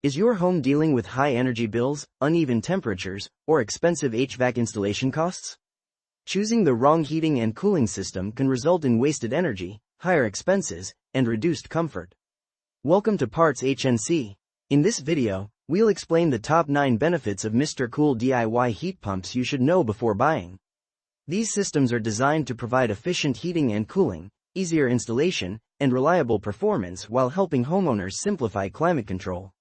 Is your home dealing with high energy bills, uneven temperatures, or expensive HVAC installation costs? Choosing the wrong heating and cooling system can result in wasted energy, higher expenses, and reduced comfort. Welcome to PartsHnC. In this video, we'll explain the top 9 benefits of MRCOOL DIY heat pumps you should know before buying. These systems are designed to provide efficient heating and cooling, easier installation, and reliable performance while helping homeowners simplify climate control.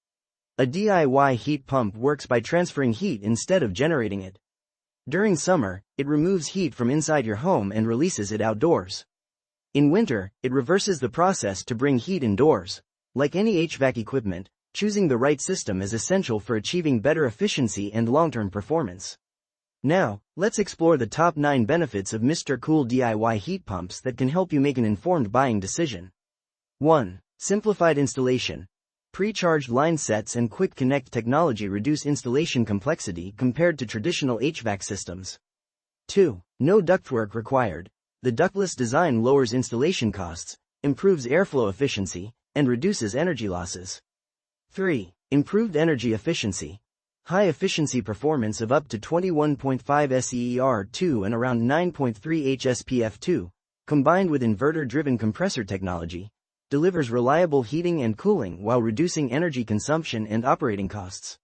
A DIY heat pump works by transferring heat instead of generating it. During summer, it removes heat from inside your home and releases it outdoors. In winter, it reverses the process to bring heat indoors. Like any HVAC equipment, choosing the right system is essential for achieving better efficiency and long-term performance. Now, let's explore the top 9 benefits of MRCOOL DIY heat pumps that can help you make an informed buying decision. 1. Simplified installation. Pre-charged line sets and quick connect technology reduce installation complexity compared to traditional HVAC systems. 2. No ductwork required. The ductless design lowers installation costs, improves airflow efficiency, and reduces energy losses. 3. Improved energy efficiency. High efficiency performance of up to 21.5 SEER2 and around 9.3 HSPF2, combined with inverter-driven compressor technology, delivers reliable heating and cooling while reducing energy consumption and operating costs.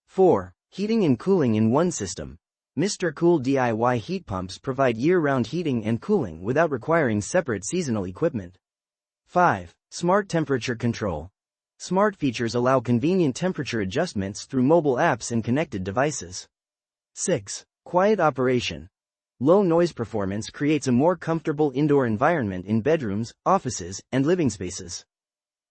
4. Heating and cooling in one system. MRCOOL DIY heat pumps provide year-round heating and cooling without requiring separate seasonal equipment. 5. Smart temperature control. Smart features allow convenient temperature adjustments through mobile apps and connected devices. 6. Quiet operation. Low noise performance creates a more comfortable indoor environment in bedrooms, offices, and living spaces.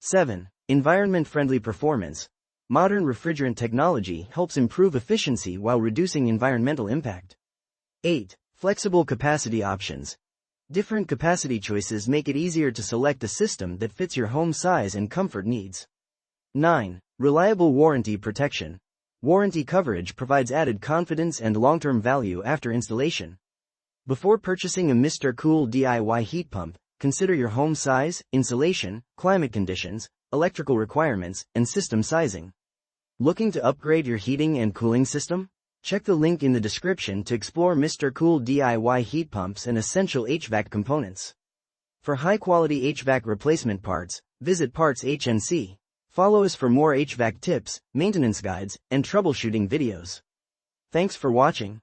7. Environment-friendly performance. Modern refrigerant technology helps improve efficiency while reducing environmental impact. 8. Flexible capacity options. Different capacity choices make it easier to select a system that fits your home size and comfort needs. 9. Reliable warranty protection. Warranty coverage provides added confidence and long-term value after installation. Before purchasing a MRCOOL DIY heat pump, consider your home size, insulation, climate conditions, electrical requirements, and system sizing. Looking to upgrade your heating and cooling system? Check the link in the description to explore MRCOOL DIY heat pumps and essential HVAC components. For high-quality HVAC replacement parts, visit PartsHnC. Follow us for more HVAC tips, maintenance guides, and troubleshooting videos. Thanks for watching.